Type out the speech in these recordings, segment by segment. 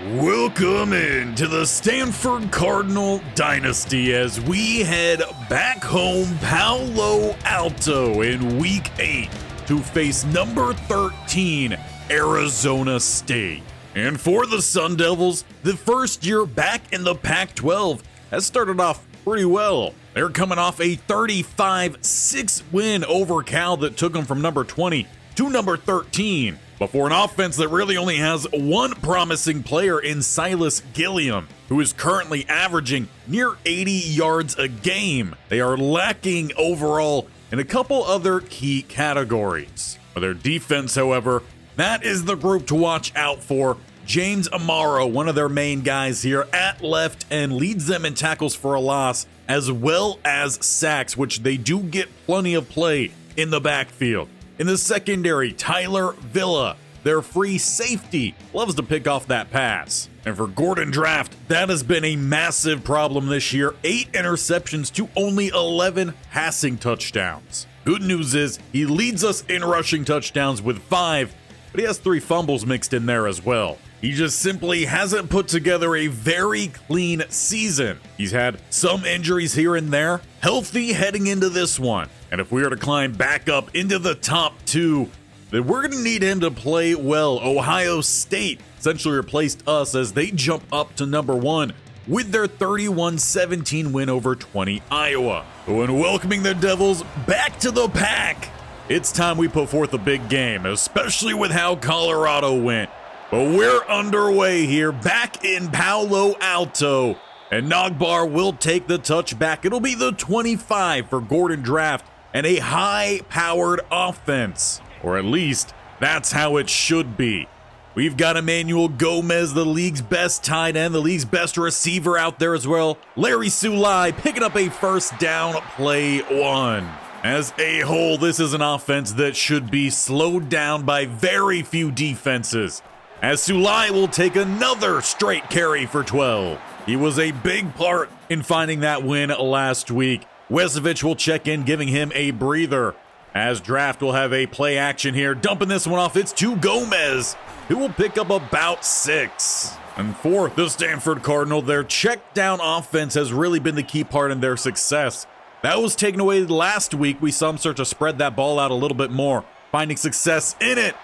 Welcome in to the Stanford Cardinal Dynasty as we head back home Palo Alto in Week 8 to face number 13 Arizona State. And for the Sun Devils, the first year back in the Pac-12 has started off pretty well. They're coming off a 35-6 win over Cal that took them from number 20 to number 13. But for an offense that really only has one promising player in Silas Gilliam, who is currently averaging near 80 yards a game, they are lacking overall in a couple other key categories. For their defense, however, that is the group to watch out for. James Amaro, one of their main guys here at left, and leads them in tackles for a loss, as well as sacks, which they do get plenty of play in the backfield. In the secondary, Tyler Villa, their free safety, loves to pick off that pass. And for Gordon Draft, that has been a massive problem this year. 8 interceptions to only 11 passing touchdowns. Good news is he leads us in rushing touchdowns with 5, but he has 3 fumbles mixed in there as well. He just simply hasn't put together a very clean season. He's had some injuries here and there, healthy heading into this one. And if we are to climb back up into the top 2, then we're going to need him to play well. Ohio State essentially replaced us as they jump up to number 1 with their 31-17 win over 20 Iowa. When welcoming the Devils back to the pack, it's time we put forth a big game, especially with how Colorado went. But we're underway here, back in Palo Alto, and Nagbar will take the touchback. It'll be the 25 for Gordon Draft and a high-powered offense, or at least that's how it should be. We've got Emmanuel Gomez, the league's best tight end, the league's best receiver out there as well. Larry Sulai picking up a first down, play 1. As a whole, this is an offense that should be slowed down by very few defenses, as Sulai will take another straight carry for 12. He was a big part in finding that win last week. Wesovich will check in, giving him a breather, as Draft will have a play action here, dumping this one off. It's to Gomez, who will pick up about 6. And for the Stanford Cardinal, their check down offense has really been the key part in their success. That was taken away last week. We saw them start to spread that ball out a little bit more, finding success in it.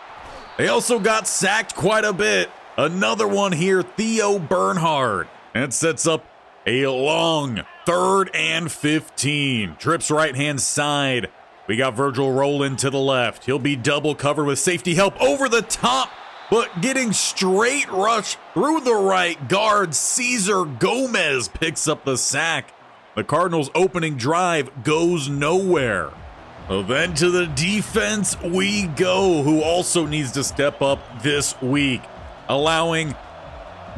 They also got sacked quite a bit. Another one here, Theo Bernhard. And it sets up a long 3rd and 15. Trips right-hand side. We got Virgil rolling to the left. He'll be double covered with safety help over the top, but getting straight rush through the right guard. Cesar Gomez picks up the sack. The Cardinals' opening drive goes nowhere. Well, then to the defense we go, who also needs to step up this week, allowing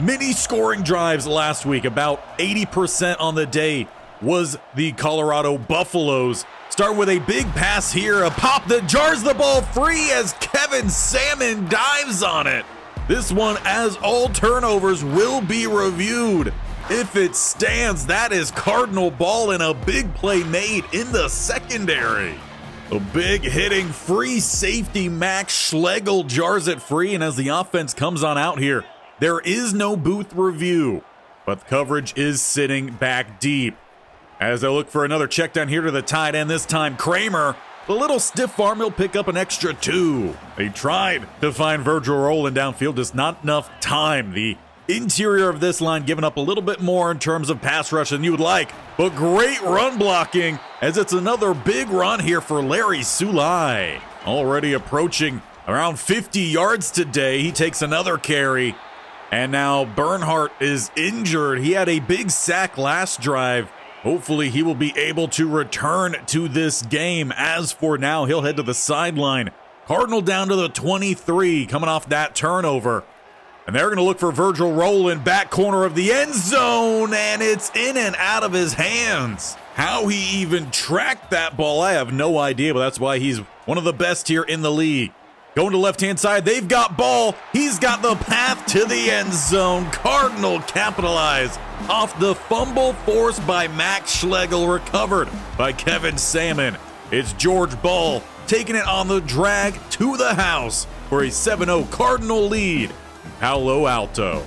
many scoring drives last week. About 80% on the day was the Colorado Buffaloes. Start with a big pass here, a pop that jars the ball free as Kevin Salmon dives on it. This one, as all turnovers, will be reviewed. If it stands, that is Cardinal ball and a big play made in the secondary. A big hitting free safety, Max Schlegel jars it free, and as the offense comes on out here, there is no booth review, but the coverage is sitting back deep. As they look for another check down here to the tight end, this time Kramer, the little stiff arm, will pick up an extra 2. They tried to find Virgil rolling downfield, just not enough time. The interior of this line giving up a little bit more in terms of pass rush than you would like, but great run blocking as it's another big run here for Larry Sulai. Already approaching around 50 yards today. He takes another carry, and now Bernhardt is injured. He had a big sack last drive. Hopefully he will be able to return to this game. As for now, he'll head to the sideline. Cardinal down to the 23 coming off that turnover. And they're going to look for Virgil rolling back corner of the end zone, and it's in and out of his hands. How he even tracked that ball, I have no idea, but that's why he's one of the best here in the league. Going to left-hand side, they've got ball. He's got the path to the end zone. Cardinal capitalize off the fumble forced by Max Schlegel, recovered by Kevin Salmon. It's George Ball taking it on the drag to the house for a 7-0 Cardinal lead in Palo Alto.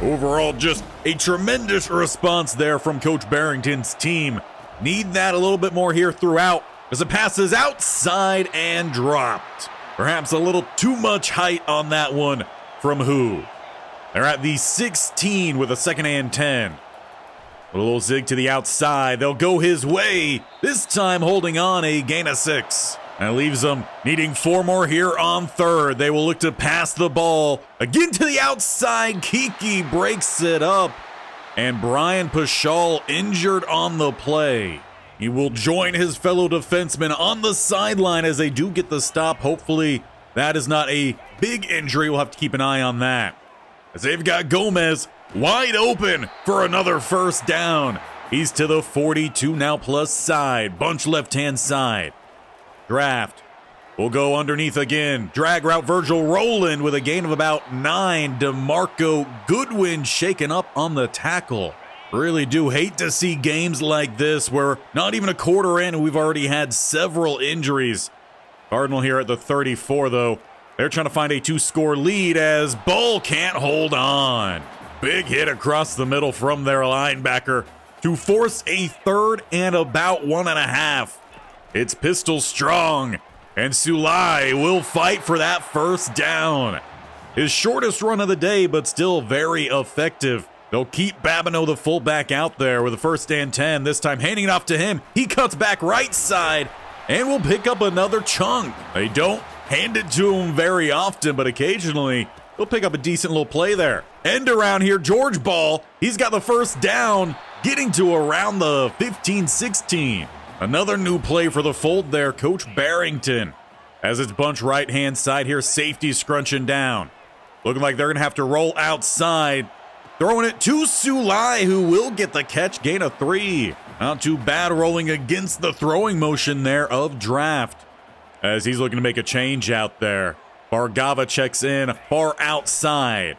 Overall, just a tremendous response there from Coach Barrington's team. Need that a little bit more here throughout as the pass is outside and dropped. Perhaps a little too much height on that one from who? They're at the 16 with a 2nd and 10. A little zig to the outside. They'll go his way, this time holding on a gain of 6. That leaves them needing 4 more here on 3rd. They will look to pass the ball again to the outside. Kiki breaks it up, and Brian Paschal injured on the play. He will join his fellow defensemen on the sideline as they do get the stop. Hopefully that is not a big injury. We'll have to keep an eye on that, as they've got Gomez wide open for another first down. He's to the 42 now plus side, bunch left-hand side. Draft will go underneath again. Drag route Virgil Rowland with a gain of about 9. DeMarco Goodwin shaken up on the tackle. Really do hate to see games like this where not even a quarter in and we've already had several injuries. Cardinal here at the 34 though. They're trying to find a 2-score lead as Bull can't hold on. Big hit across the middle from their linebacker to force a 3rd and about 1.5. It's pistol strong, and Sulai will fight for that first down. His shortest run of the day, but still very effective. They'll keep Babineau, the fullback, out there with a 1st and 10, this time handing it off to him. He cuts back right side and will pick up another chunk. They don't hand it to him very often, but occasionally he'll pick up a decent little play there. End around here, George Ball. He's got the first down, getting to around the 15-16. Another new play for the fold there, Coach Barrington. As it's bunch right-hand side here, safety scrunching down. Looking like they're going to have to roll outside. Throwing it to Sulai, who will get the catch, gain of 3. Not too bad rolling against the throwing motion there of Draft, as he's looking to make a change out there. Bargava checks in far outside.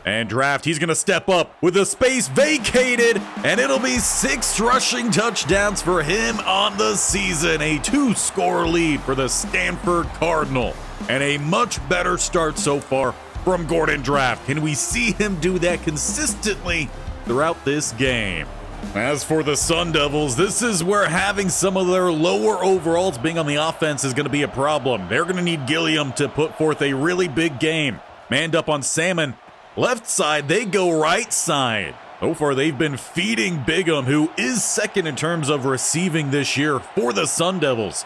And Draft, he's going to step up with the space vacated, and it'll be 6 rushing touchdowns for him on the season. A 2-score lead for the Stanford Cardinal, and a much better start so far from Gordon Draft. Can we see him do that consistently throughout this game? As for the Sun Devils, this is where having some of their lower overalls being on the offense is going to be a problem. They're going to need Gilliam to put forth a really big game. Manned up on Salmon. Left side, they go right side. So far, they've been feeding Bigham, who is 2nd in terms of receiving this year for the Sun Devils.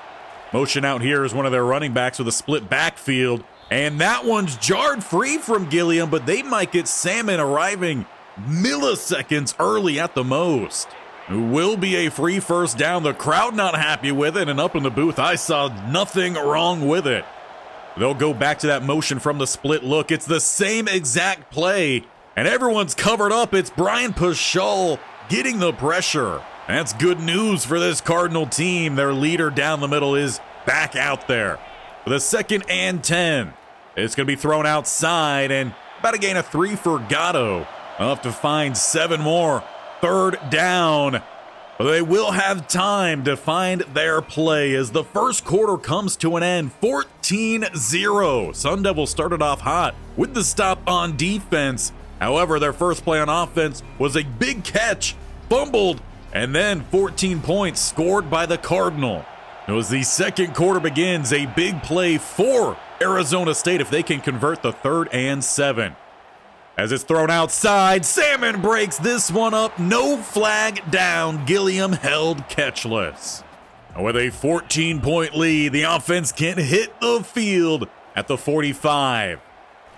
Motion out here is one of their running backs with a split backfield. And that one's jarred free from Gilliam, but they might get Salmon arriving milliseconds early at the most. It will be a free first down. The crowd not happy with it, and up in the booth, I saw nothing wrong with it. They'll go back to that motion from the split look. It's the same exact play, and everyone's covered up. It's Brian Paschal getting the pressure. That's good news for this Cardinal team. Their leader down the middle is back out there. For the 2nd and 10, it's going to be thrown outside, and about a gain of 3 for Gatto. They'll have to find 7 more. 3rd down. But they will have time to find their play as the first quarter comes to an end. 14-0. Sun Devils started off hot with the stop on defense. However, their first play on offense was a big catch, fumbled, and then 14 points scored by the Cardinal. As the second quarter begins, a big play for Arizona State if they can convert the 3rd and 7. As it's thrown outside, Salmon breaks this one up. No flag down. Gilliam held catchless. With a 14-point lead, the offense can't hit the field at the 45.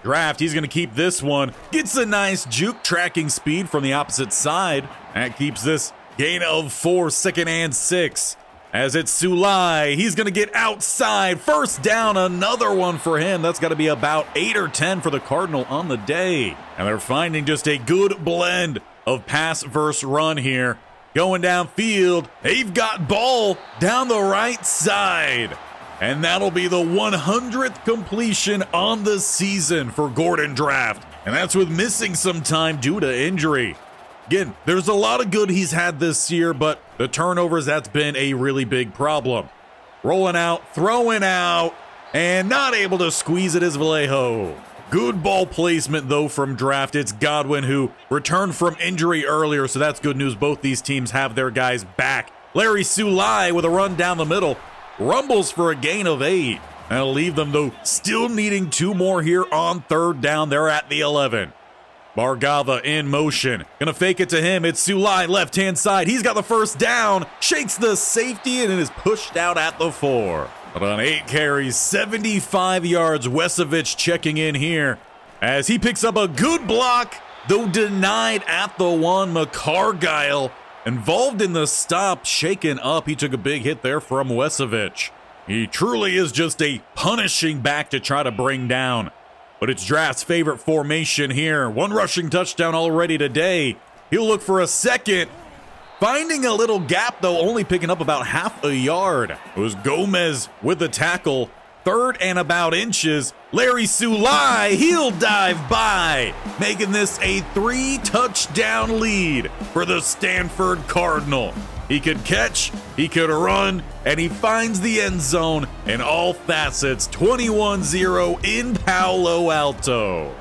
Draft, he's going to keep this one. Gets a nice juke tracking speed from the opposite side. That keeps this gain of 4, 2nd and 6. As it's Sulai, he's going to get outside. First down, another one for him. That's got to be about 8 or 10 for the Cardinal on the day. And they're finding just a good blend of pass versus run here. Going downfield, they've got Ball down the right side. And that'll be the 100th completion on the season for Gordon Draft. And that's with missing some time due to injury. Again, there's a lot of good he's had this year, but the turnovers, that's been a really big problem. Rolling out, throwing out, and not able to squeeze it is Vallejo. Good ball placement, though, from Draft. It's Godwin, who returned from injury earlier, so that's good news. Both these teams have their guys back. Larry Sulai with a run down the middle. Rumbles for a gain of 8. That'll leave them, though, still needing 2 more here on 3rd down. They're at the 11. Bargava in motion. Gonna fake it to him. It's Sulai, left-hand side. He's got the 1st down. Shakes the safety and it is pushed out at the 4. But on 8 carries, 75 yards, Wesovich checking in here as he picks up a good block, though denied at the 1. McCargyle involved in the stop, shaken up. He took a big hit there from Wesovich. He truly is just a punishing back to try to bring down. But it's Draft's favorite formation here. 1 rushing touchdown already today. He'll look for a 2nd. Finding a little gap, though, only picking up about half a yard. It was Gomez with the tackle. 3rd and about inches. Larry Sulai, he'll dive by, making this a 3-touchdown lead for the Stanford Cardinal. He could catch, he could run, and he finds the end zone in all facets. 21-0 in Palo Alto.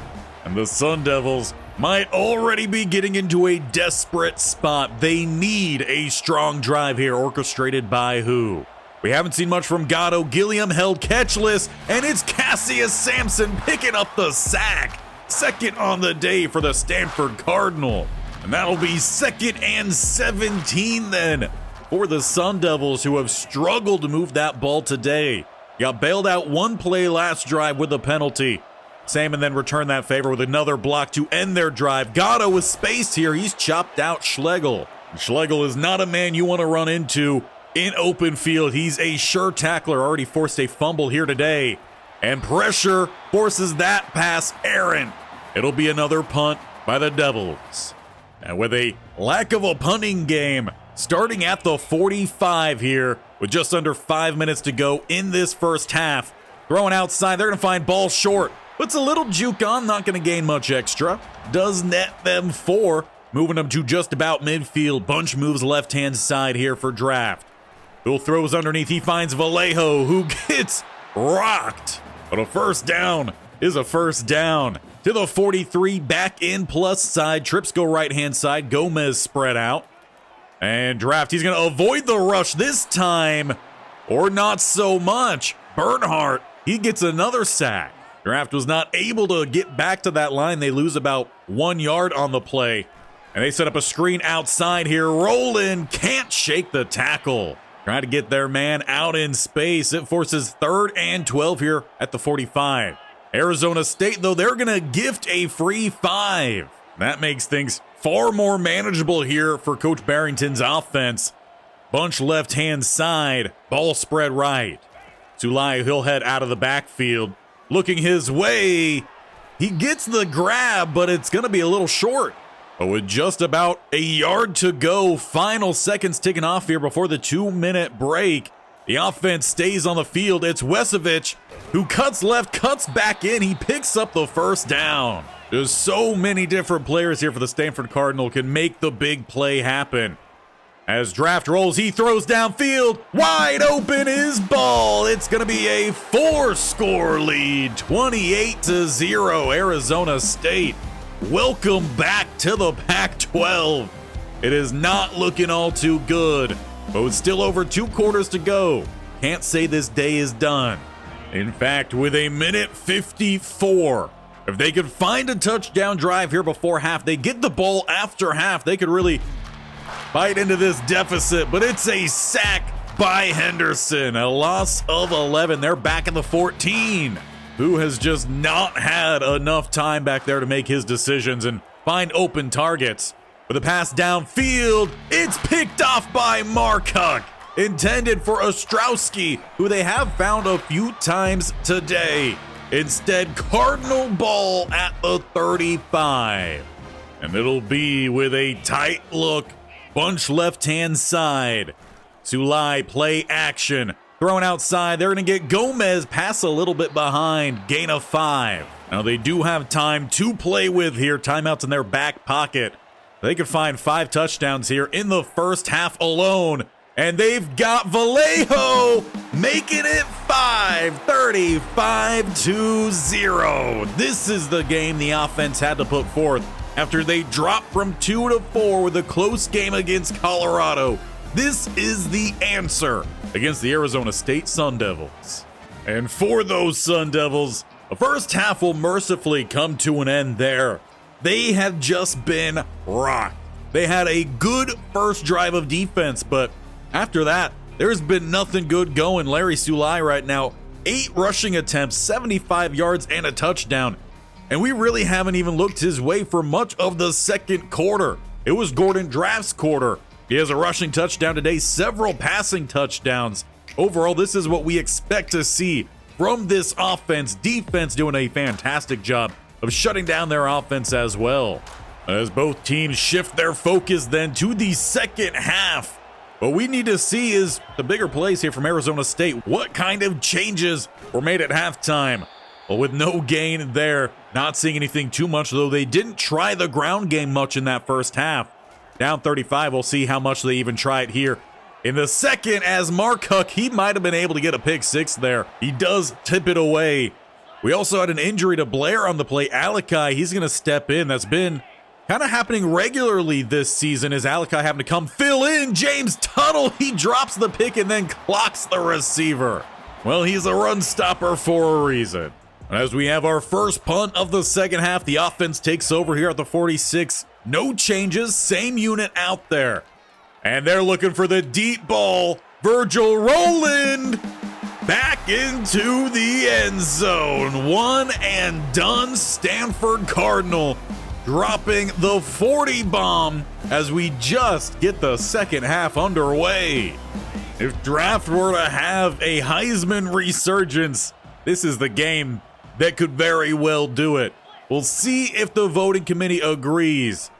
And the Sun Devils might already be getting into a desperate spot. They need a strong drive here, orchestrated by who? We haven't seen much from Gatto. Gilliam held catchless, and it's Cassius Sampson picking up the sack. 2nd on the day for the Stanford Cardinal. And that'll be 2nd and 17 then for the Sun Devils, who have struggled to move that ball today. Got bailed out 1 play last drive with a penalty. Salmon then returned that favor with another block to end their drive. Gatto with space here. He's chopped out Schlegel. Schlegel is not a man you want to run into in open field. He's a sure tackler. Already forced a fumble here today. And pressure forces that pass errant. It'll be another punt by the Devils. And with a lack of a punting game, starting at the 45 here with just under 5 minutes to go in this first half. Throwing outside, they're going to find ball short. Puts a little juke on, not going to gain much extra. Does net them 4, moving them to just about midfield. Bunch moves left-hand side here for Draft. Who throws underneath, he finds Vallejo, who gets rocked. But a 1st down is a 1st down. To the 43, back in plus side. Trips go right-hand side. Gomez spread out. And Draft, he's going to avoid the rush this time. Or not so much. Bernhardt, he gets another sack. Draft was not able to get back to that line. They lose about 1 yard on the play. And they set up a screen outside here. Roland can't shake the tackle. Trying to get their man out in space. It forces 3rd and 12 here at the 45. Arizona State, though, they're going to gift a free 5. That makes things far more manageable here for Coach Barrington's offense. Bunch left-hand side. Ball spread right. Sulai, he'll head out of the backfield. Looking his way. He gets the grab, but it's going to be a little short. But with just about a yard to go, final seconds ticking off here before the 2-minute break. The offense stays on the field. It's Wesovich who cuts left, cuts back in. He picks up the 1st down. There's so many different players here for the Stanford Cardinal can make the big play happen. As Draft rolls, he throws downfield. Wide open is ball. It's going to be a 4-score lead. 28-0 Arizona State. Welcome back to the Pac-12. It is not looking all too good, but with still over 2 quarters to go, can't say this day is done. In fact, with a minute 54, if they could find a touchdown drive here before half, they get the ball after half, they could really bite into this deficit, but it's a sack by Henderson. A loss of 11. They're back in the 14. Who has just not had enough time back there to make his decisions and find open targets. With a pass downfield, it's picked off by Markuk. Intended for Ostrowski, who they have found a few times today. Instead, Cardinal ball at the 35. And it'll be with a tight look. Bunch left-hand side. Sulai play action. Thrown outside, they're going to get Gomez pass a little bit behind. Gain of 5. Now they do have time to play with here. Timeouts in their back pocket. They could find 5 touchdowns here in the first half alone. And they've got Vallejo making it 35-0. This is the game the offense had to put forth after they dropped from 2-4 with a close game against Colorado. This is the answer against the Arizona State Sun Devils. And for those Sun Devils, the first half will mercifully come to an end there. They have just been rocked. They had a good first drive of defense, but after that, there's been nothing good going. Larry Sulai right now, 8 rushing attempts, 75 yards, and a touchdown. And we really haven't even looked his way for much of the second quarter. It was Gordon Draft's quarter. He has a rushing touchdown today, several passing touchdowns. Overall, this is what we expect to see from this offense. Defense doing a fantastic job of shutting down their offense as well. As both teams shift their focus then to the second half. What we need to see is the bigger plays here from Arizona State. What kind of changes were made at halftime? Well, with no gain there, not seeing anything too much, though they didn't try the ground game much in that first half. Down 35, we'll see how much they even try it here in the second, as Mark Huck, he might have been able to get a pick 6 there. He does tip it away. We also had an injury to Blair on the play. Alakai, he's going to step in. That's been kind of happening regularly this season, is Alakai having to come fill in. James Tuttle, he drops the pick and then clocks the receiver. Well, he's a run stopper for a reason. As we have our first punt of the second half, the offense takes over here at the 46. No changes, same unit out there. And they're looking for the deep ball. Virgil Rowland back into the end zone. One and done. Stanford Cardinal dropping the 40 bomb as we just get the second half underway. If Draft were to have a Heisman resurgence, this is the game that could very well do it. We'll see if the voting committee agrees.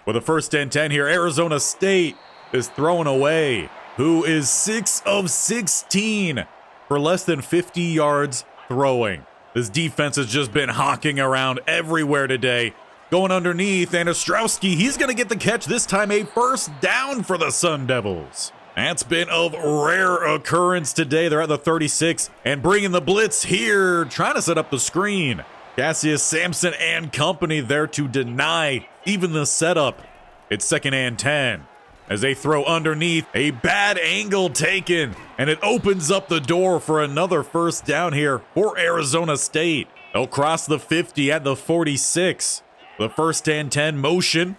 With the first and 10 here, Arizona State is throwing away, who is 6 of 16 for less than 50 yards throwing. This defense has just been hawking around everywhere today. Going underneath, and Ostrowski, he's going to get the catch, this time a first down for the Sun Devils. That's been of rare occurrence today. They're at the 36 and bringing the blitz here, trying to set up the screen. Cassius Sampson and company there to deny even the setup. It's second and 10. As they throw underneath, a bad angle taken, and it opens up the door for another first down here for Arizona State. They'll cross the 50 at the 46. The first and 10 motion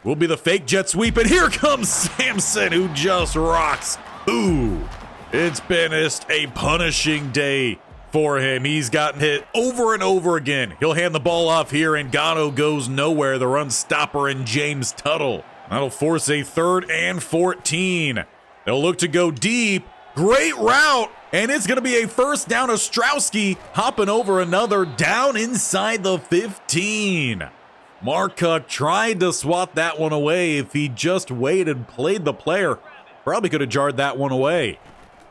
will be the fake jet sweep, and here comes Sampson, who just rocks. Ooh, it's been just a punishing day for him. He's gotten hit over and over again. He'll hand the ball off here, and Gatto goes nowhere. The run stopper and James Tuttle. That'll force a 3rd and 14. They'll look to go deep. Great route, and it's going to be a first down. Ostrowski hopping over another down inside the 15. Mark Huck tried to swat that one away. If he just waited and played the player, probably could have jarred that one away.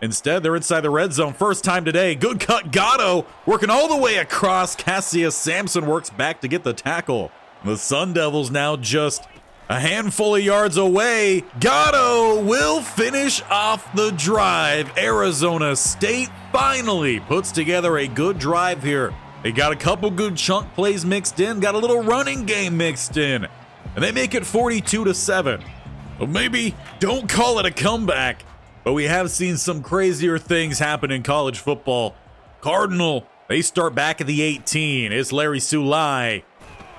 Instead, they're inside the red zone. First time today. Good cut. Gatto working all the way across. Cassius Sampson works back to get the tackle. The Sun Devils now just a handful of yards away. Gatto will finish off the drive. Arizona State finally puts together a good drive here. They got a couple good chunk plays mixed in, got a little running game mixed in, and they make it 42-7. Well, maybe don't call it a comeback, but we have seen some crazier things happen in college football. Cardinal, they start back at the 18. It's Larry Sulai.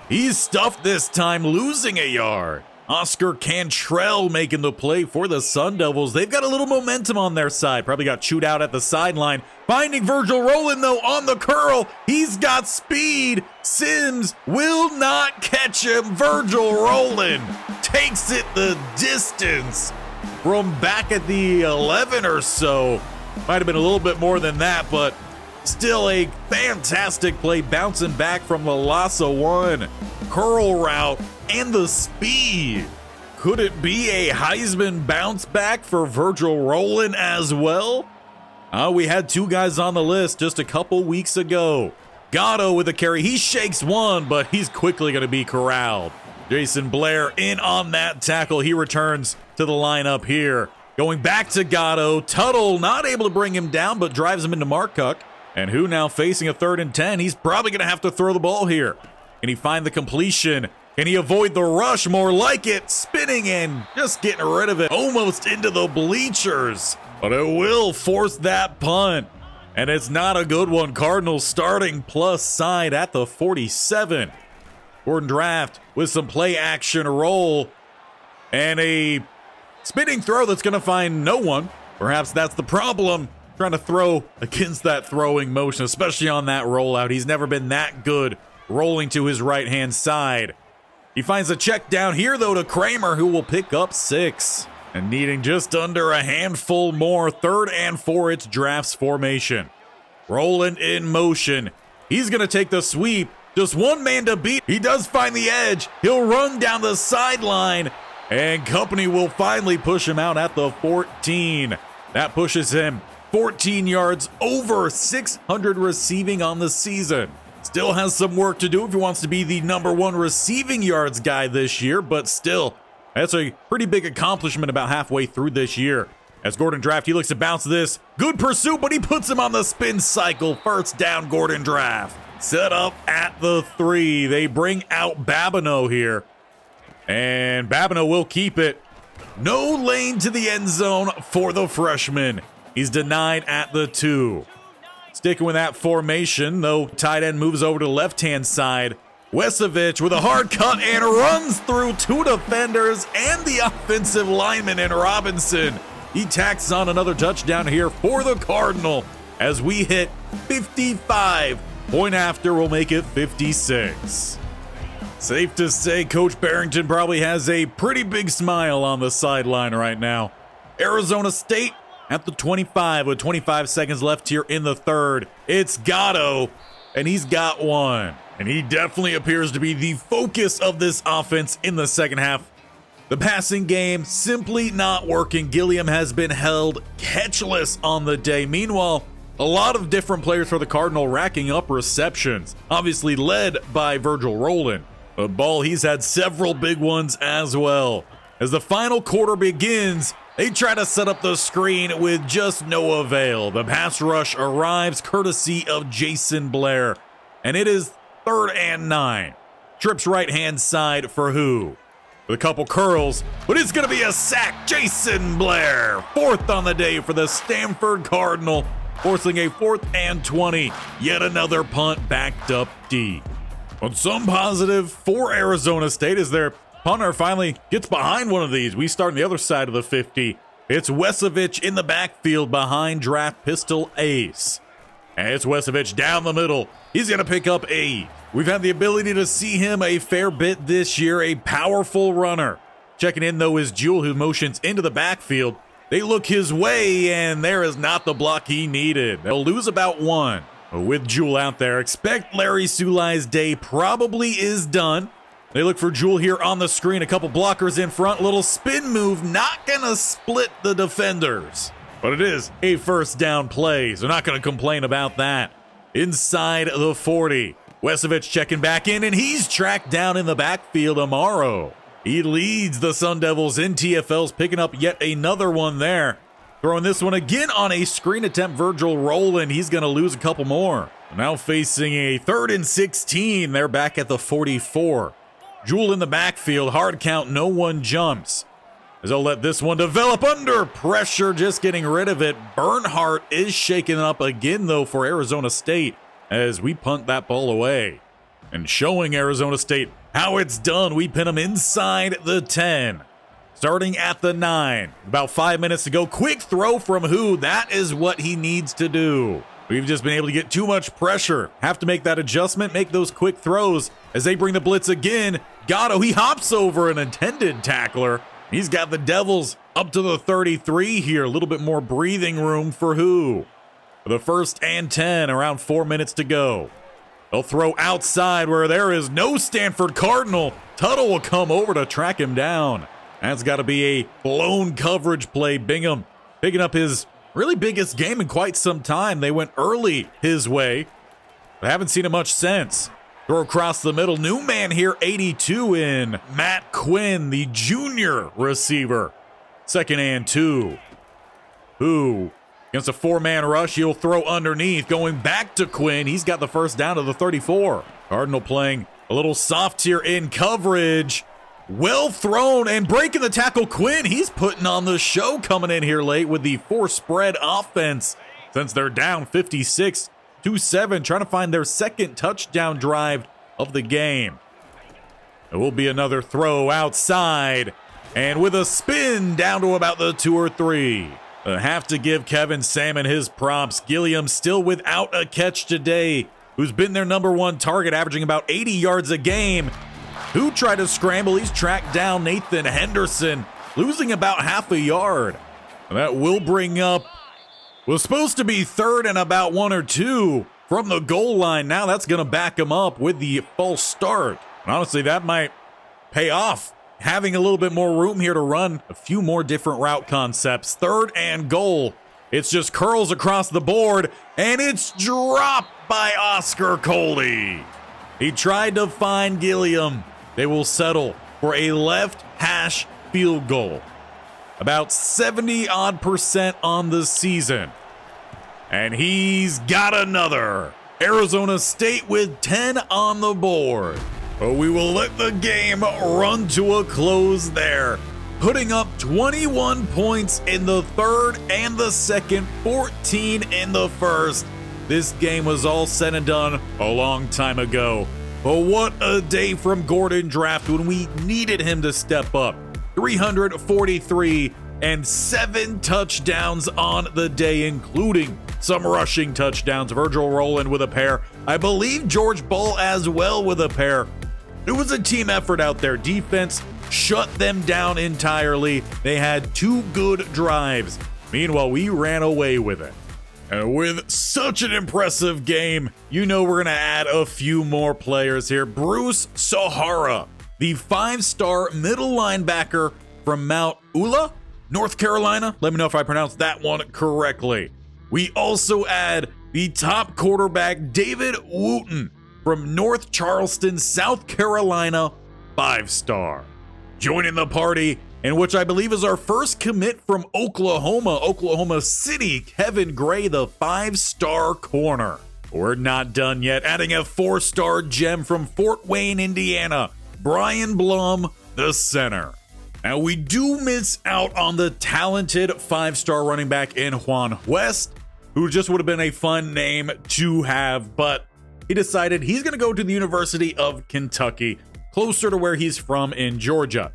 He's stuffed this time, losing a yard. Oscar Cantrell making the play for the Sun Devils. They've got a little momentum on their side. Probably got chewed out at the sideline. Finding Virgil Rowland, though, on the curl. He's got speed. Sims will not catch him. Virgil Rowland takes it the distance from back at the 11 or so. Might have been a little bit more than that, but still a fantastic play, bouncing back from the loss of one. Curl route and the speed. Could it be a Heisman bounce back for Virgil Rowland as well? We had 2 guys on the list just a couple weeks ago. Gatto with a carry. He shakes one, but he's quickly going to be corralled. Jason Blair in on that tackle. He returns to the lineup here. Going back to Gatto. Tuttle not able to bring him down, but drives him into Marcock. And who now facing a 3rd and 10? He's probably going to have to throw the ball here. Can he find the completion? Can he avoid the rush? More like it. Spinning and just getting rid of it. Almost into the bleachers. But it will force that punt. And it's not a good one. Cardinals starting plus side at the 47. Gordon Draft with some play action roll. And a spinning throw that's going to find no one. Perhaps that's the problem. Trying to throw against that throwing motion, especially on that rollout. He's never been that good rolling to his right-hand side. He finds a check down here, though, to Kramer, who will pick up 6. And needing just under a handful more. 3rd and 4, it's Draft's formation. Rolling in motion. He's going to take the sweep. Just one man to beat. He does find the edge. He'll run down the sideline. And company will finally push him out at the 14. That pushes him 14 yards, over 600 receiving on the season. Still has some work to do if he wants to be the #1 receiving yards guy this year, but still, that's a pretty big accomplishment about halfway through this year. As Gordon Draft, he looks to bounce this. Good pursuit, but he puts him on the spin cycle. First down, Gordon Draft. Set up at the 3. They bring out Babineau here. And Babineau will keep it. No lane to the end zone for the freshman. He's denied at the 2. Sticking with that formation, though, tight end moves over to the left-hand side. Wesovich with a hard cut and runs through 2 defenders and the offensive lineman in Robinson. He tacks on another touchdown here for the Cardinal as we hit 55. Point after will make it 56. Safe to say Coach Barrington probably has a pretty big smile on the sideline right now. Arizona State at the 25 with 25 seconds left here in the 3rd. It's Gatto, and he's got 1. And he definitely appears to be the focus of this offense in the second half. The passing game simply not working. Gilliam has been held catchless on the day. Meanwhile, a lot of different players for the Cardinal racking up receptions, obviously led by Virgil Rowland. The ball, he's had several big ones as well. As the final quarter begins, they try to set up the screen with just no avail. The pass rush arrives courtesy of Jason Blair, and it is 3rd and 9. Trips right-hand side for who? With a couple curls, but it's going to be a sack. Jason Blair, 4th on the day for the Stanford Cardinal, forcing a 4th and 20. Yet another punt backed up deep. But some positive for Arizona State as their punter finally gets behind one of these. We start on the other side of the 50. It's Wesovich in the backfield behind Draft Pistol Ace. And it's Wesovich down the middle. He's going to pick up 8. We've had the ability to see him a fair bit this year, a powerful runner. Checking in, though, is Jewell, who motions into the backfield. They look his way, and there is not the block he needed. They'll lose about 1. With Jewell out there, expect Larry Sulai's day probably is done. They look for Jewell here on the screen. A couple blockers in front. Little spin move, not going to split the defenders. But it is a first down play, so not going to complain about that. Inside the 40. Wesovich checking back in, and he's tracked down in the backfield. Amaro. He leads the Sun Devils in TFLs, picking up yet another one there. Throwing this one again on a screen attempt. Virgil Rowland. He's going to lose a couple more. Now facing a 3rd and 16. They're back at the 44. Jewell in the backfield. Hard count. No one jumps. As they'll let this one develop under pressure. Just getting rid of it. Bernhardt is shaken up again, though, for Arizona State as we punt that ball away. And showing Arizona State how it's done. We pin them inside the 10. Starting at the 9. About 5 minutes to go. Quick throw from who? That is what he needs to do. We've just been able to get too much pressure. Have to make that adjustment, make those quick throws as they bring the blitz again. Gatto, he hops over an intended tackler. He's got the Devils up to the 33 here. A little bit more breathing room for who? For the 1st and 10, around 4 minutes to go. They'll throw outside where there is no Stanford Cardinal. Tuttle will come over to track him down. That's got to be a blown coverage play. Bingham picking up his really biggest game in quite some time. They went early his way, but haven't seen it much since. Throw across the middle. New man here, 82 in. Matt Quinn, the junior receiver. 2nd and 2. Who? Against a 4-man rush, he'll throw underneath. Going back to Quinn. He's got the first down to the 34. Cardinal playing a little soft here in coverage. Well thrown and breaking the tackle. Quinn, he's putting on the show coming in here late with the 4-spread offense. Since they're down 56-7, trying to find their second touchdown drive of the game. It will be another throw outside. And with a spin down to about the 2 or 3. I have to give Kevin Salmon his props. Gilliam still without a catch today, who's been their #1 target, averaging about 80 yards a game. Who tried to scramble? He's tracked down Nathan Henderson, losing about half a yard. And that will bring up, was supposed to be 3rd and about 1 or 2 from the goal line. Now that's going to back him up with the false start. And honestly, that might pay off. Having a little bit more room here to run a few more different route concepts. 3rd and goal. It's just curls across the board, and it's dropped by Oscar Coley. He tried to find Gilliam. They will settle for a left hash field goal. About 70% on the season. And he's got another. Arizona State with 10 on the board. But we will let the game run to a close there, putting up 21 points in the 3rd and the 2nd, 14 in the 1st. This game was all said and done a long time ago. But what a day from Gordon Draft when we needed him to step up. 343 and 7 touchdowns on the day, including some rushing touchdowns. Virgil Rowland with a pair. I believe George Ball as well with a pair. It was a team effort out there. Defense shut them down entirely. They had 2 good drives. Meanwhile, we ran away with it. And with such an impressive game, you know we're going to add a few more players here. Bruce Sahara, the 5-star middle linebacker from Mount Ula, North Carolina. Let me know if I pronounced that one correctly. We also add the top quarterback, David Wooten, from North Charleston, South Carolina, 5-star. Joining the party, and which I believe is our first commit from Oklahoma City, Kevin Gray, the 5-star corner. We're not done yet. Adding a 4-star gem from Fort Wayne, Indiana, Brian Blum, the center. Now, we do miss out on the talented 5-star running back in Juan West, who just would have been a fun name to have, but he decided he's going to go to the University of Kentucky, closer to where he's from in Georgia.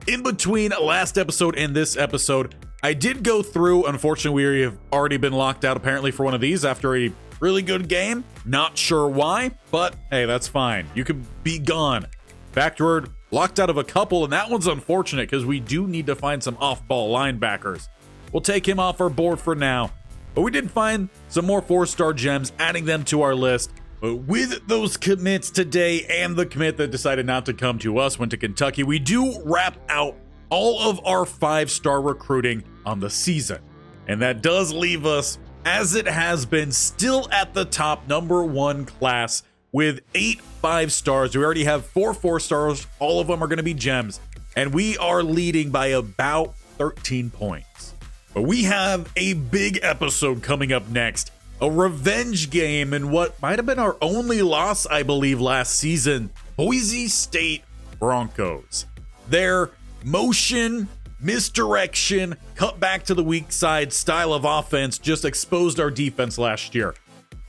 In between last episode and this episode, I did go through. Unfortunately, we have already been locked out apparently for one of these after a really good game. Not sure why, but hey, that's fine. You could be gone. Backward, locked out of a couple, and that one's unfortunate because we do need to find some off-ball linebackers. We'll take him off our board for now, but we did find some more 4-star gems, adding them to our list. But with those commits today and the commit that decided not to come to us, went to Kentucky, we do wrap out all of our 5-star recruiting on the season. And that does leave us, as it has been, still at the top, #1 class with 8 5-stars. We already have 4 4-stars. All of them are going to be gems. And we are leading by about 13 points. But we have a big episode coming up next. A revenge game in what might have been our only loss, I believe, last season. Boise State Broncos. Their motion, misdirection, cut back to the weak side style of offense just exposed our defense last year.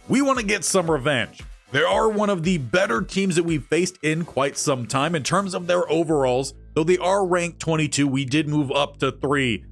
We want to get some revenge. They are one of the better teams that we've faced in quite some time in terms of their overalls. Though they are ranked 22, we did move up to 3.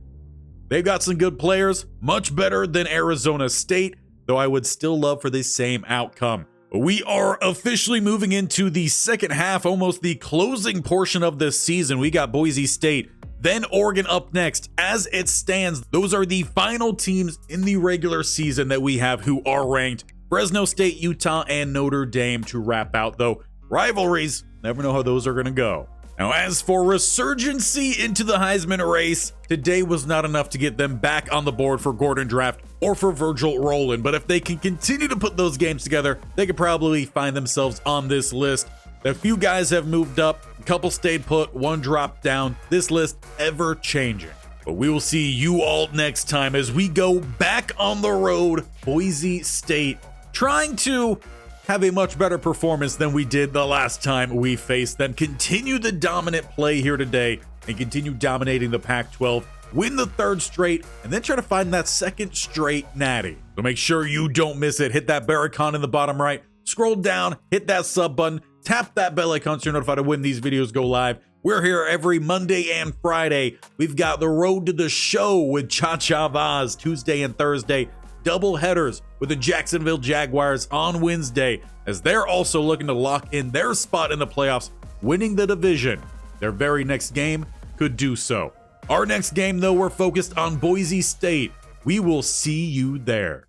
They've got some good players, much better than Arizona State, though I would still love for the same outcome. We are officially moving into the second half, almost the closing portion of this season. We got Boise State, then Oregon up next. As it stands, those are the final teams in the regular season that we have who are ranked. Fresno State, Utah, and Notre Dame to wrap out, though rivalries, never know how those are going to go. Now, as for resurgency into the Heisman race, today was not enough to get them back on the board for Gordon Draft or for Virgil Rowland. But if they can continue to put those games together, they could probably find themselves on this list. A few guys have moved up, a couple stayed put, one dropped down. This list ever changing. But we will see you all next time as we go back on the road, Boise State, trying to have a much better performance than we did the last time we faced them. Continue the dominant play here today and continue dominating the Pac-12. Win the third straight, and then try to find that second straight natty. So make sure you don't miss it. Hit that bell icon in the bottom right. Scroll down, hit that sub button, tap that bell icon so you're notified of when these videos go live. We're here every Monday and Friday. We've got the Road to the Show with Cha-Cha Vaz Tuesday and Thursday. Double headers with the Jacksonville Jaguars on Wednesday, as they're also looking to lock in their spot in the playoffs, winning the division. Their very next game could do so. Our next game, though, we're focused on Boise State. We will see you there.